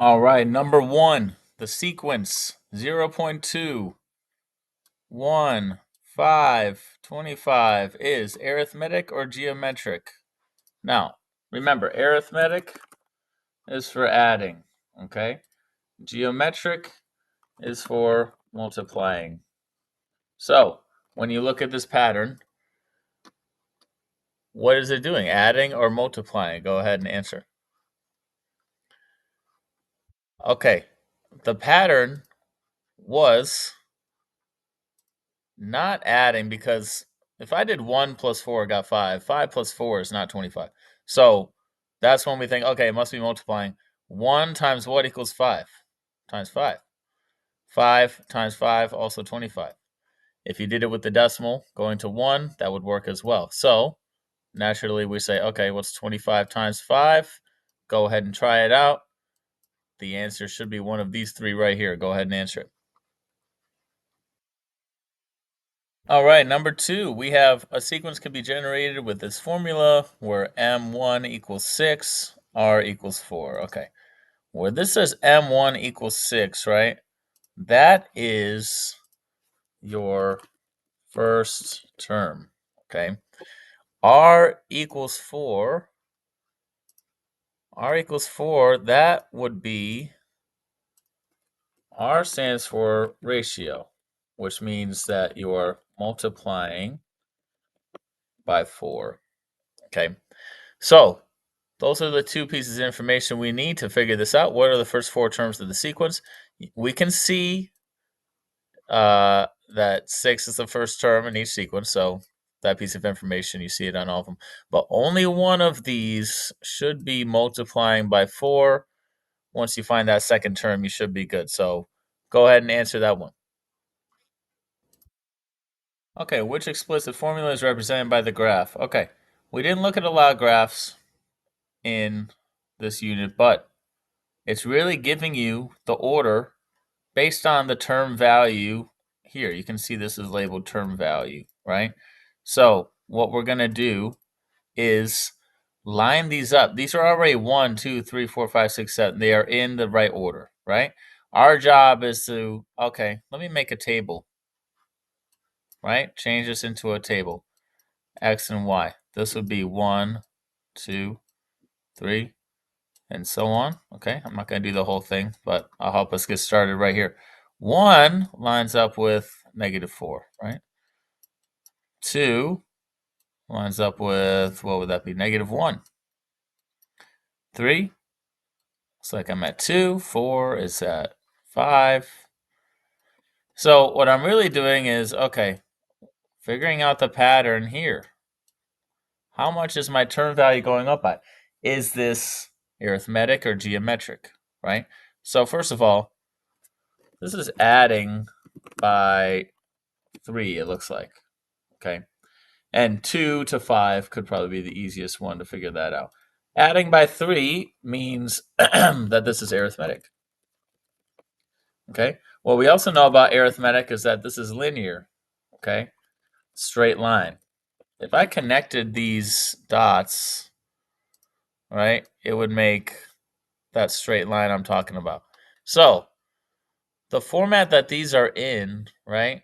All right, number one, the sequence 0.2, 1, 5, 25 is arithmetic or geometric? Now, remember, arithmetic is for adding, okay? Geometric is for multiplying. So, when you look at this pattern, what is it doing? Adding or multiplying? Go ahead and answer. Okay, the pattern was not adding because if I did 1 plus 4, I got 5. 5 plus 4 is not 25. So that's when we think, okay, it must be multiplying. 1 times what equals 5? Times 5. 5 times 5, also 25. If you did it with the decimal going to 1, that would work as well. So naturally we say, okay, what's 25 times 5? Go ahead and try it out. The answer should be one of these three right here. Go ahead and answer it. All right, number two, we have a sequence can be generated with this formula where M1 equals 6, R equals 4. Okay, where this says M1 equals 6, right? That is your first term, okay? R equals 4, that would be, R stands for ratio, which means that you are multiplying by 4, okay? So, those are the two pieces of information we need to figure this out. What are the first four terms of the sequence? We can see that 6 is the first term in each sequence, so that piece of information, you see it on all of them. But only one of these should be multiplying by 4. Once you find that second term, you should be good. So go ahead and answer that one. Okay, which explicit formula is represented by the graph? Okay, we didn't look at a lot of graphs in this unit, but it's really giving you the order based on the term value here. You can see this is labeled term value, right? So what we're going to do is line these up. These are already 1, 2, 3, 4, 5, 6, 7. They are in the right order, right? Our job is to, okay, let me make a table, right? Change this into a table, X and Y. This would be 1, 2, 3, and so on. Okay, I'm not going to do the whole thing, but I'll help us get started right here. 1 lines up with -4, right? 2 lines up with, what would that be, -1. 3, looks like I'm at 2. 4 is at 5. So what I'm really doing is, okay, figuring out the pattern here. How much is my term value going up by? Is this arithmetic or geometric, right? So first of all, this is adding by 3, it looks like, okay? And 2 to 5 could probably be the easiest one to figure that out. Adding by 3 means that this is arithmetic, okay? What we also know about arithmetic is that this is linear, okay? Straight line. If I connected these dots, right, it would make that straight line I'm talking about. So, the format that these are in, right,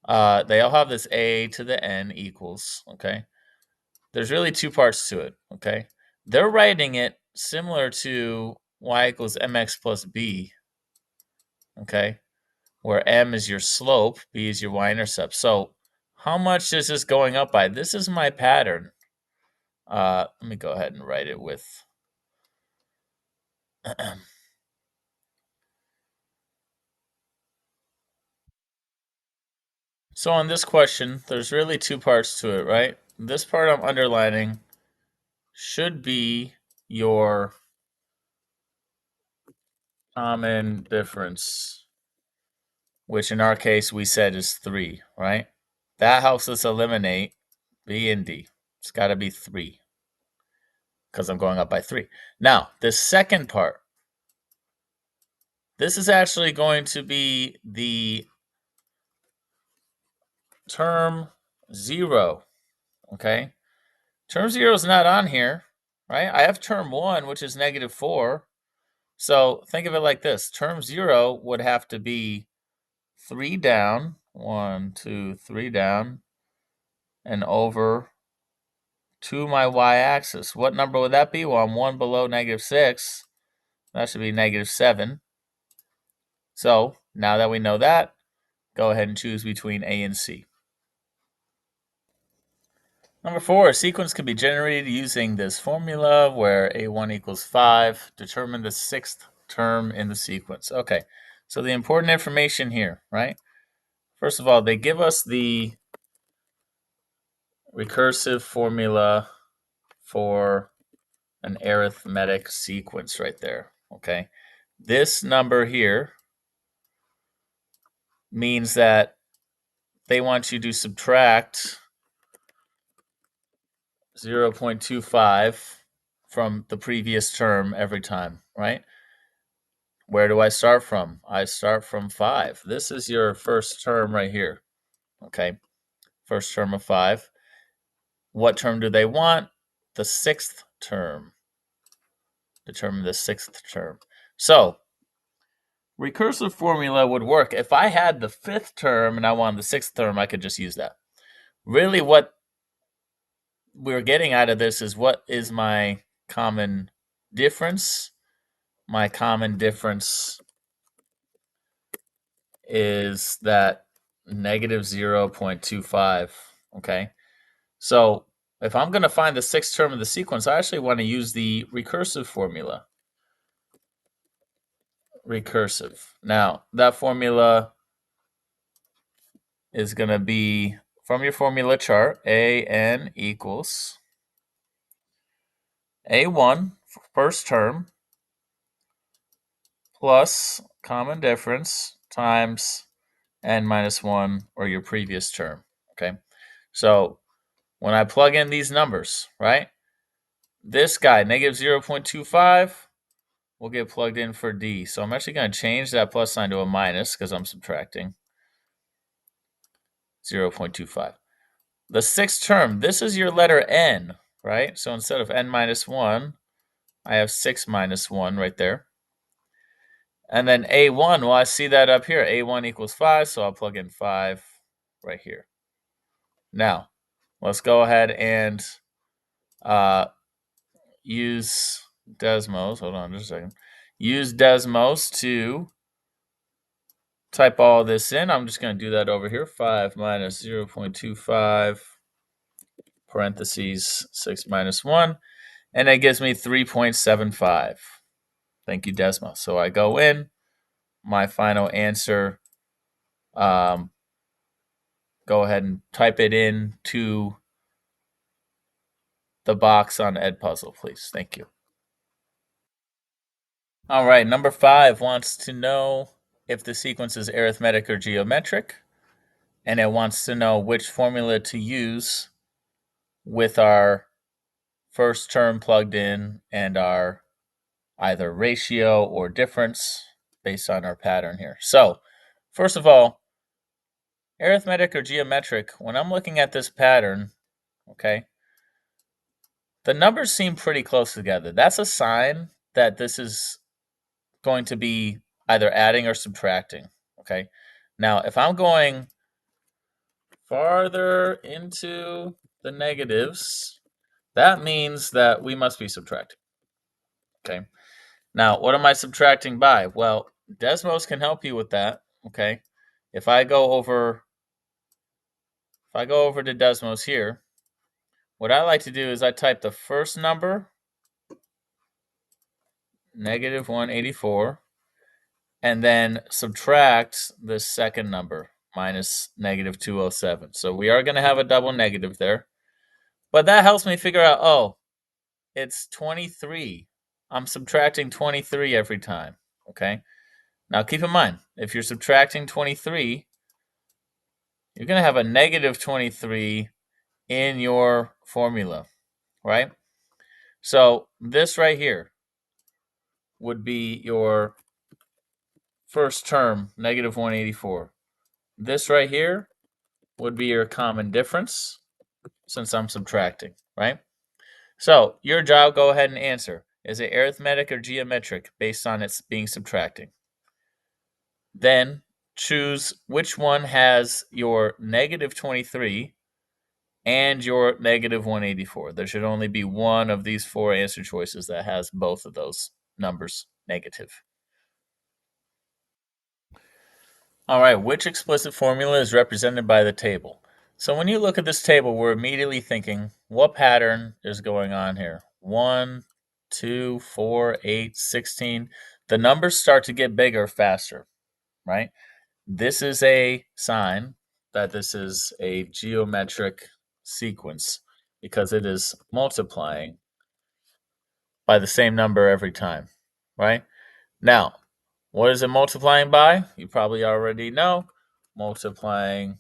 they all have this a to the n equals, okay? There's really two parts to it, okay? They're writing it similar to y equals mx plus b, okay? Where m is your slope, b is your y-intercept. So how much is this going up by? This is my pattern. Let me go ahead and write it with... So on this question, there's really two parts to it, right? This part I'm underlining should be your common difference, which in our case we said is 3, right? That helps us eliminate B and D. It's got to be 3 because I'm going up by 3. Now, the second part, this is actually going to be the term 0, okay? Term 0 is not on here, right? I have term 1, which is -4. So think of it like this. Term 0 would have to be 3 down, 1, 2, 3 down, and over to my y-axis. What number would that be? Well, I'm 1 below -6. That should be -7. So now that we know that, go ahead and choose between A and C. Number 4, a sequence can be generated using this formula where A1 equals 5. Determine the sixth term in the sequence. Okay, so the important information here, right? First of all, they give us the recursive formula for an arithmetic sequence right there, okay? This number here means that they want you to subtract 0.25 from the previous term every time, right? Where do I start from? I start from 5. This is your first term right here, okay? First term of 5. What term do they want? The sixth term. Determine the sixth term. So, recursive formula would work. If I had the fifth term and I wanted the sixth term, I could just use that. Really, what we're getting out of this is what is my common difference? My common difference is that negative 0.25, okay? So if I'm going to find the sixth term of the sequence, I actually want to use the recursive formula. Recursive. Now, that formula is going to be from your formula chart, AN equals A1, first term, plus common difference times n minus 1, or your previous term, okay? So when I plug in these numbers, right, this guy, negative 0.25, will get plugged in for D. So I'm actually going to change that plus sign to a minus because I'm subtracting 0.25. The sixth term, this is your letter N, right? So instead of N minus 1, I have 6 minus 1 right there. And then A1, well, I see that up here. A1 equals 5, so I'll plug in 5 right here. Now, let's go ahead and use Desmos. Hold on just a second. Use Desmos to type all this in. I'm just going to do that over here. 5 minus 0.25, parentheses, 6 minus 1. And it gives me 3.75. Thank you, Desmos. So I go in. My final answer, go ahead and type it in to the box on Edpuzzle, please. Thank you. All right, number 5 wants to know if the sequence is arithmetic or geometric, and it wants to know which formula to use with our first term plugged in and our either ratio or difference based on our pattern here. So, first of all, arithmetic or geometric, when I'm looking at this pattern, okay, the numbers seem pretty close together. That's a sign that this is going to be either adding or subtracting, okay? Now, if I'm going farther into the negatives, that means that we must be subtracting, okay? Now, what am I subtracting by? Well, Desmos can help you with that, okay? If I go over to Desmos here, what I like to do is I type the first number, negative 184, and then subtract the second number, minus negative 207. So we are going to have a double negative there. But that helps me figure out, oh, it's 23. I'm subtracting 23 every time, okay? Now keep in mind, if you're subtracting 23, you're going to have a negative 23 in your formula, right? So this right here would be your first term, negative 184. This right here would be your common difference since I'm subtracting, right? So your job, go ahead and answer. Is it arithmetic or geometric based on its being subtracting? Then choose which one has your negative 23 and your negative 184. There should only be one of these four answer choices that has both of those numbers negative. All right, which explicit formula is represented by the table? So when you look at this table, we're immediately thinking, what pattern is going on here? 1, 2, 4, 8, 16. The numbers start to get bigger faster, right? This is a sign that this is a geometric sequence because it is multiplying by the same number every time, right? Now, what is it multiplying by? You probably already know. Multiplying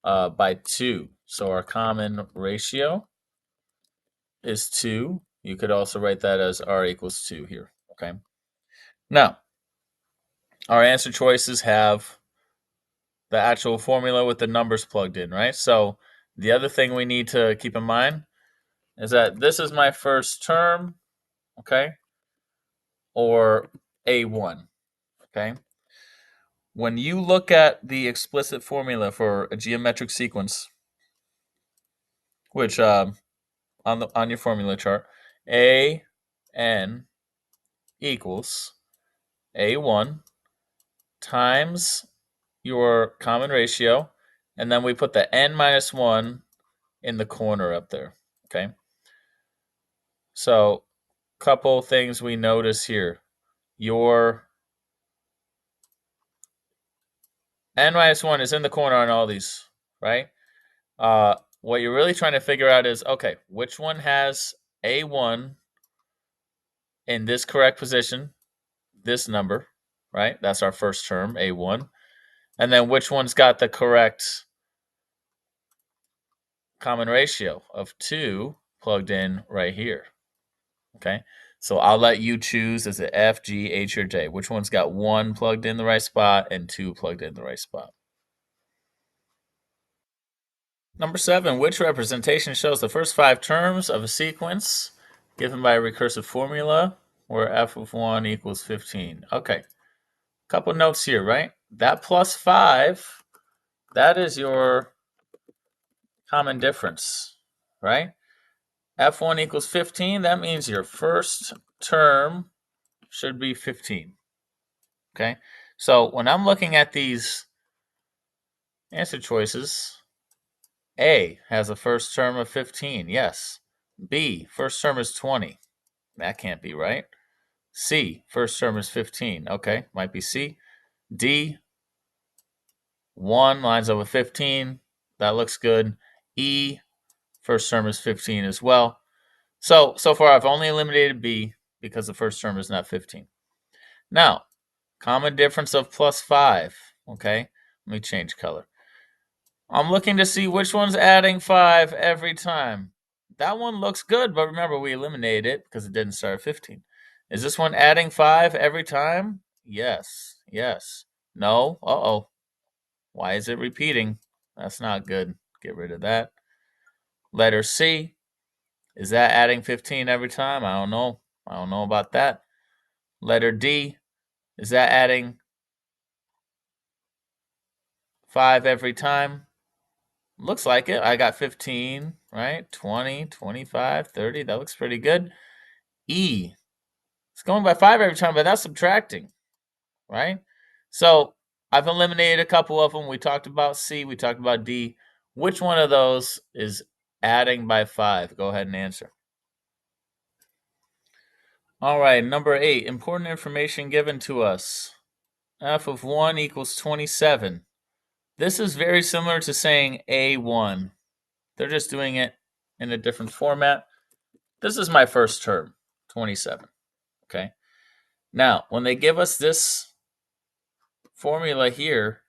by 2. So our common ratio is 2. You could also write that as r equals 2 here, okay? Now, our answer choices have the actual formula with the numbers plugged in, right? So the other thing we need to keep in mind is that this is my first term, okay? Or A1, okay? When you look at the explicit formula for a geometric sequence, which on your formula chart, A n equals A1 times your common ratio, and then we put the n minus 1 in the corner up there, okay? So, couple things we notice here. Your n minus 1 is in the corner on all these, right? What you're really trying to figure out is, okay, which one has A1 in this correct position, this number, right? That's our first term, A1. And then which one's got the correct common ratio of 2 plugged in right here, okay? So I'll let you choose, is it F, G, H, or J? Which one's got 1 plugged in the right spot and 2 plugged in the right spot? Number 7, which representation shows the first 5 terms of a sequence given by a recursive formula where f of 1 equals 15? Okay, couple notes here, right? That plus 5, that is your common difference, right? F1 equals 15, that means your first term should be 15, okay? So when I'm looking at these answer choices, A has a first term of 15, yes. B, first term is 20. That can't be right. C, first term is 15. Okay, might be C. D, 1 lines up with 15. That looks good. E, first term is 15 as well. So far I've only eliminated B because the first term is not 15. Now, common difference of plus 5. Okay, let me change color. I'm looking to see which one's adding 5 every time. That one looks good, but remember we eliminated it because it didn't start at 15. Is this one adding 5 every time? Yes. Yes. No? Uh-oh. Why is it repeating? That's not good. Get rid of that. Letter C. Is that adding 15 every time? I don't know. I don't know about that. Letter D. Is that adding 5 every time? Looks like it. I got 15, right? 20, 25, 30. That looks pretty good. E. It's going by 5 every time, but that's subtracting, right? So I've eliminated a couple of them. We talked about C. We talked about D. Which one of those is adding by 5? Go ahead and answer. All right, number 8. Important information given to us. F of 1 equals 27. This is very similar to saying A1. They're just doing it in a different format. This is my first term, 27, okay? Now, when they give us this formula here,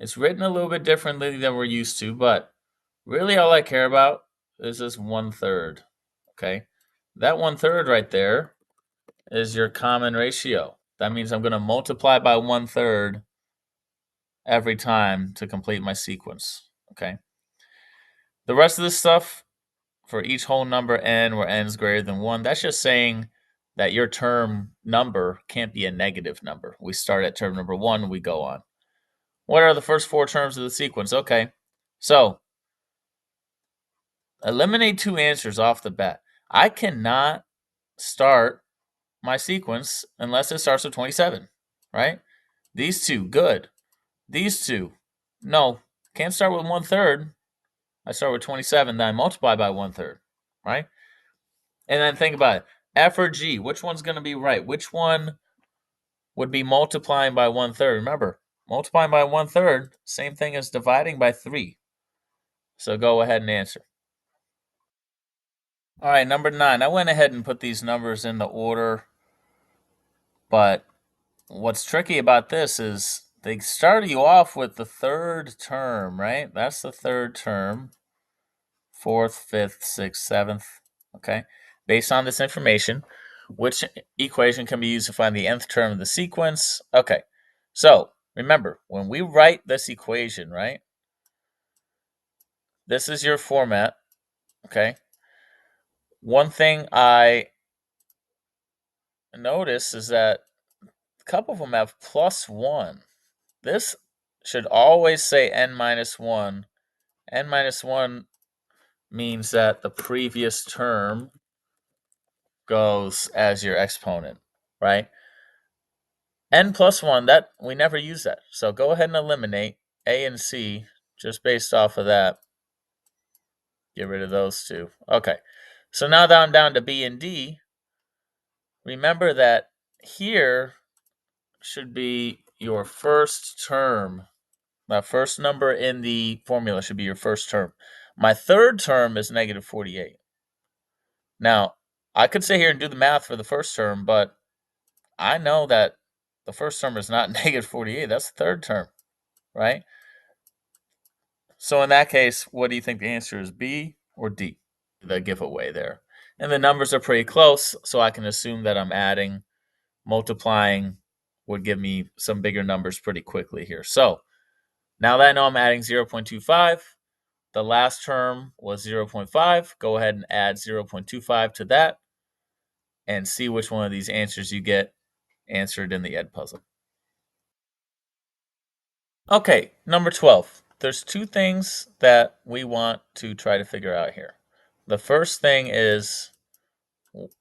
it's written a little bit differently than we're used to, but really all I care about is this 1/3, okay? That 1/3 right there is your common ratio. That means I'm going to multiply by 1/3 every time to complete my sequence, okay? The rest of this stuff for each whole number n where n is greater than 1, that's just saying that your term number can't be a negative number. We start at term number 1, we go on. What are the first 4 terms of the sequence? Okay, so eliminate 2 answers off the bat. I cannot start my sequence unless it starts with 27, right? These two, good. These two, no. Can't start with 1/3. I start with 27, then I multiply by 1/3, right? And then think about it. F or G, which one's going to be right? Which one would be multiplying by 1/3? Remember, multiplying by 1/3, same thing as dividing by 3. So go ahead and answer. All right, number 9. I went ahead and put these numbers in the order, but what's tricky about this is they started you off with the third term, right? That's the third term. 4th, 5th, 6th, 7th. Okay. Based on this information, which equation can be used to find the nth term of the sequence? Okay. So remember, when we write this equation, right? This is your format. Okay. One thing I notice is that a couple of them have +1. This should always say n minus 1. N minus 1 means that the previous term goes as your exponent, right? N plus 1, that we never use that. So go ahead and eliminate A and C just based off of that. Get rid of those two. Okay. So now that I'm down to B and D, remember that here should be your first term. That first number in the formula should be your first term. My third term is negative 48. Now, I could sit here and do the math for the first term, but I know that the first term is not negative 48. That's the third term, right? So in that case, what do you think the answer is, B or D? The giveaway there. And the numbers are pretty close, so I can assume that I'm adding, multiplying would give me some bigger numbers pretty quickly here. So now that I know I'm adding 0.25, the last term was 0.5. Go ahead and add 0.25 to that and see which one of these answers you get answered in the Edpuzzle. Okay, number 12. There's 2 things that we want to try to figure out here. The first thing is,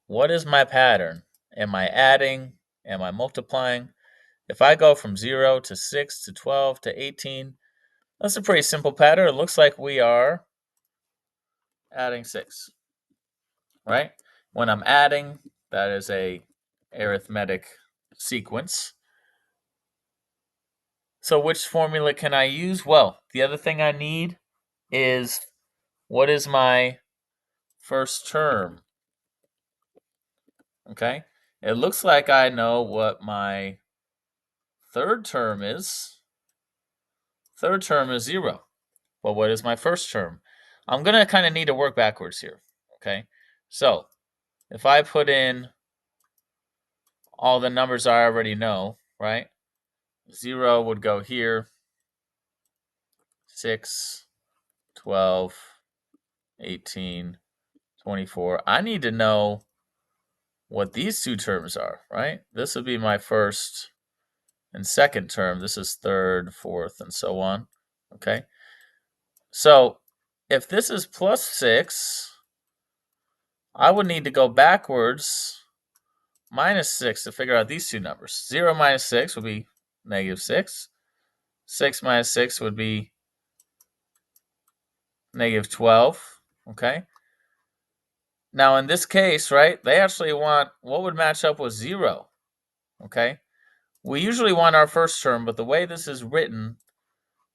what is my pattern? Am I adding? Am I multiplying? If I go from 0 to 6 to 12 to 18, that's a pretty simple pattern. It looks like we are adding 6, right? When I'm adding, that is a arithmetic sequence. So which formula can I use? Well, the other thing I need is, what is my first term? Okay, it looks like I know what my third term is. Third term is 0. Well, what is my first term? I'm going to kind of need to work backwards here. Okay, so if I put in all the numbers I already know, right? 0 would go here, 6, 12, 18, 24. I need to know what these 2 terms are, right? This would be my first and second term. This is third, fourth, and so on. Okay. So if this is +6, I would need to go backwards -6 to figure out these 2 numbers. 0 minus 6 would be -6. 6 minus 6 would be -12. Okay. Now in this case, right, they actually want, what would match up with 0? Okay. We usually want our first term, but the way this is written,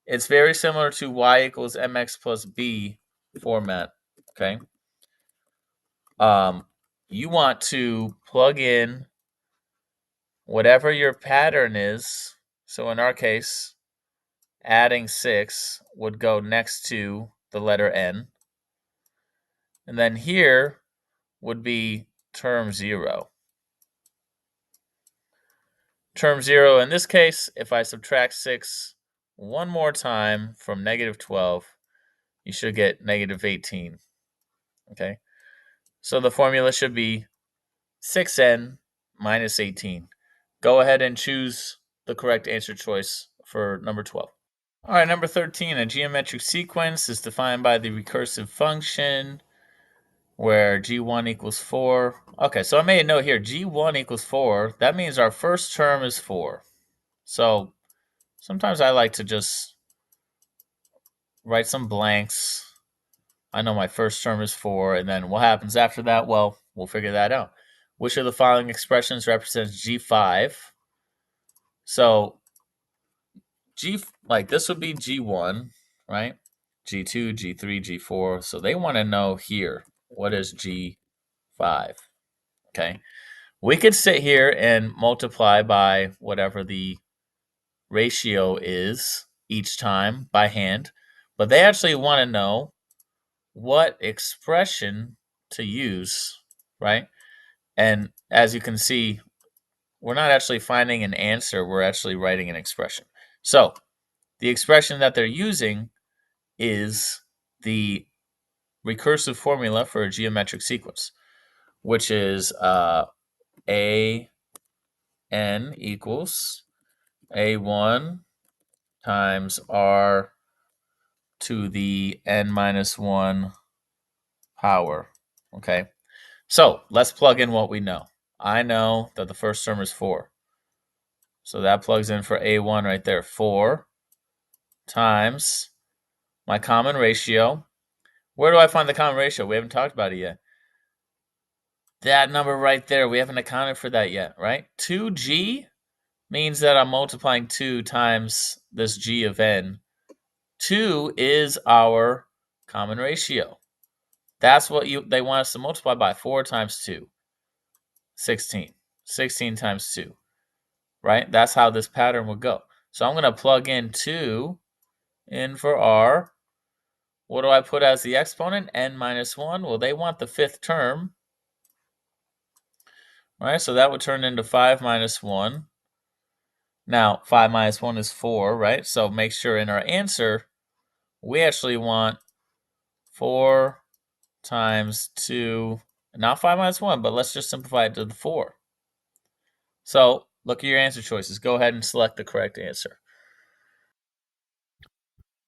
it's very similar to y equals mx plus b format. Okay. You want to plug in whatever your pattern is. So in our case, adding 6 would go next to the letter n. And then here would be term 0. Term 0 in this case, if I subtract 6 one more time from -12, you should get -18. Okay, so the formula should be 6n minus 18. Go ahead and choose the correct answer choice for number 12. All right, number 13, a geometric sequence is defined by the recursive function where g1 equals 4. Okay, so I made a note here, g1 equals 4. That means our first term is 4. So sometimes I like to just write some blanks. I know my first term is 4, and then what happens after that? Well, we'll figure that out. Which of the following expressions represents g5? So like this would be g1, right? G2, G3, G4. So they want to know here, what is G5? Okay. We could sit here and multiply by whatever the ratio is each time by hand, but they actually want to know what expression to use, right? And as you can see, we're not actually finding an answer, we're actually writing an expression. So the expression that they're using is the recursive formula for a geometric sequence, which is a n equals a1 times r to the n minus 1 power. Okay, so let's plug in what we know. I know that the first term is 4. So that plugs in for a1 right there. 4 times my common ratio. Where do I find the common ratio? We haven't talked about it yet. That number right there, we haven't accounted for that yet, right? 2g means that I'm multiplying 2 times this g of n. 2 is our common ratio. That's what they want us to multiply by. 4 times 2, 16. 16 times 2, right? That's how this pattern would go. So I'm going to plug in 2 in for r. What do I put as the exponent? N minus 1. Well, they want the fifth term, right? So that would turn into 5 minus 1. Now, 5 minus 1 is 4, right? So make sure in our answer, we actually want 4 times 2, not 5 minus 1, but let's just simplify it to the 4. So look at your answer choices. Go ahead and select the correct answer.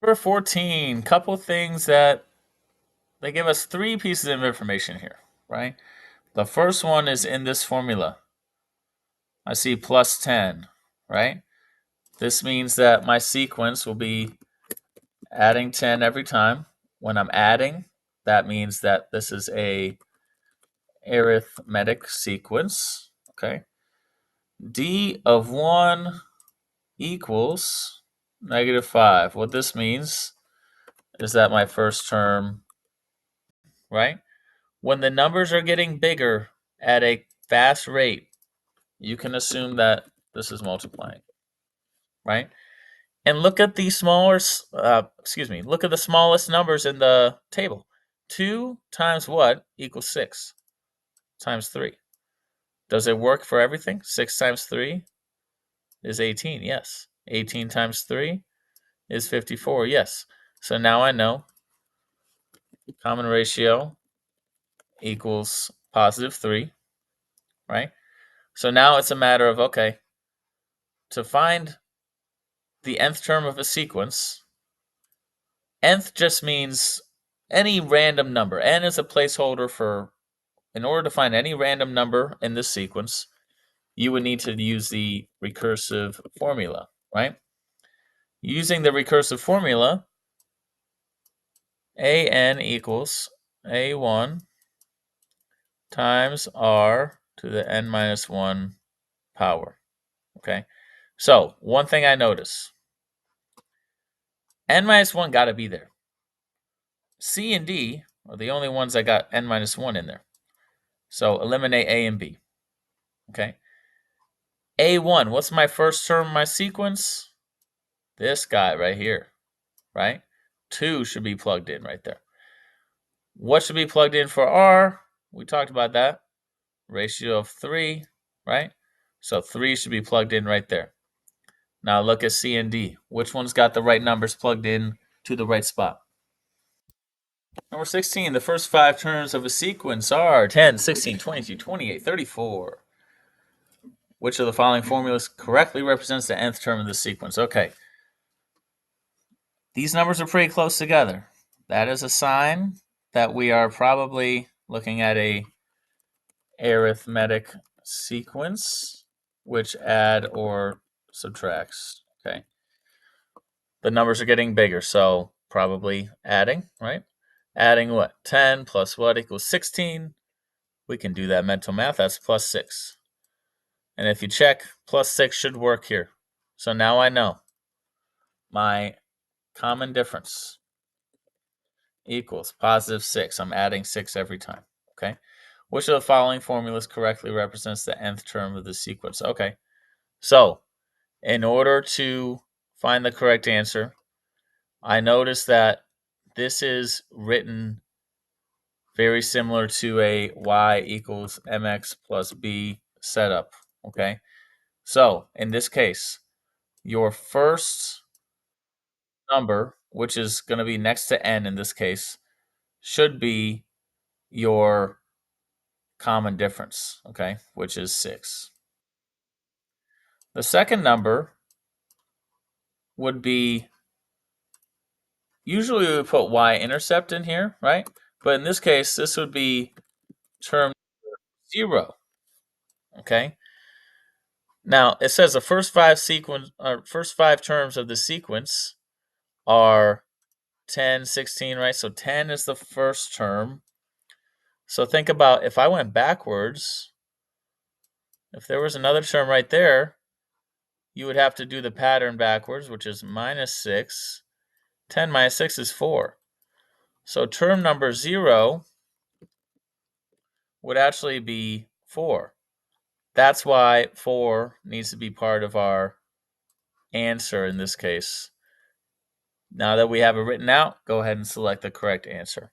Number 14, couple things that they give us 3 pieces of information here, right? The first one is in this formula. I see plus 10, right? This means that my sequence will be adding 10 every time. When I'm adding, that means that this is a arithmetic sequence, okay? D of 1 equals -5. What this means is that my first term, right? When the numbers are getting bigger at a fast rate, you can assume that this is multiplying, right? And look at the look at the smallest numbers in the table. 2 times what equals 6 times 3. Does it work for everything? 6 times 3 is 18, yes. 18 times 3 is 54, yes. So now I know common ratio equals positive 3, right? So now it's a matter of, okay, to find the nth term of a sequence, nth just means any random number. N is a placeholder for, in order to find any random number in this sequence, you would need to use the recursive formula, right? Using the recursive formula, an equals a1 times r to the n minus 1 power, okay? So, one thing I notice, n minus 1 got to be there. C and D are the only ones that got n minus 1 in there. So, eliminate A and B, okay? A1, what's my first term in my sequence? This guy right here, right? 2 should be plugged in right there. What should be plugged in for R? We talked about that. Ratio of 3, right? So 3 should be plugged in right there. Now look at C and D. Which one's got the right numbers plugged in to the right spot? Number 16, the first 5 terms of a sequence are 10, 16, 22, 28, 34. Which of the following formulas correctly represents the nth term of the sequence? Okay. These numbers are pretty close together. That is a sign that we are probably looking at a arithmetic sequence which add or subtracts. Okay. The numbers are getting bigger, so probably adding, right? Adding what? 10 plus what equals 16? We can do that mental math. That's plus 6. And if you check, plus 6 should work here. So now I know my common difference equals positive 6. I'm adding 6 every time. Okay. Which of the following formulas correctly represents the nth term of the sequence? Okay. So in order to find the correct answer, I notice that this is written very similar to a y equals mx plus b setup. Okay. So in this case, your first number, which is going to be next to n in this case, should be your common difference, okay, which is 6. The second number would be, usually we would put y-intercept in here, right? But in this case, this would be term 0, okay? Now, it says the first 5 terms of the sequence are 10, 16, right? So 10 is the first term. So think about if I went backwards, if there was another term right there, you would have to do the pattern backwards, which is minus 6. 10 minus 6 is 4. So term number 0 would actually be 4. That's why 4 needs to be part of our answer in this case. Now that we have it written out, go ahead and select the correct answer.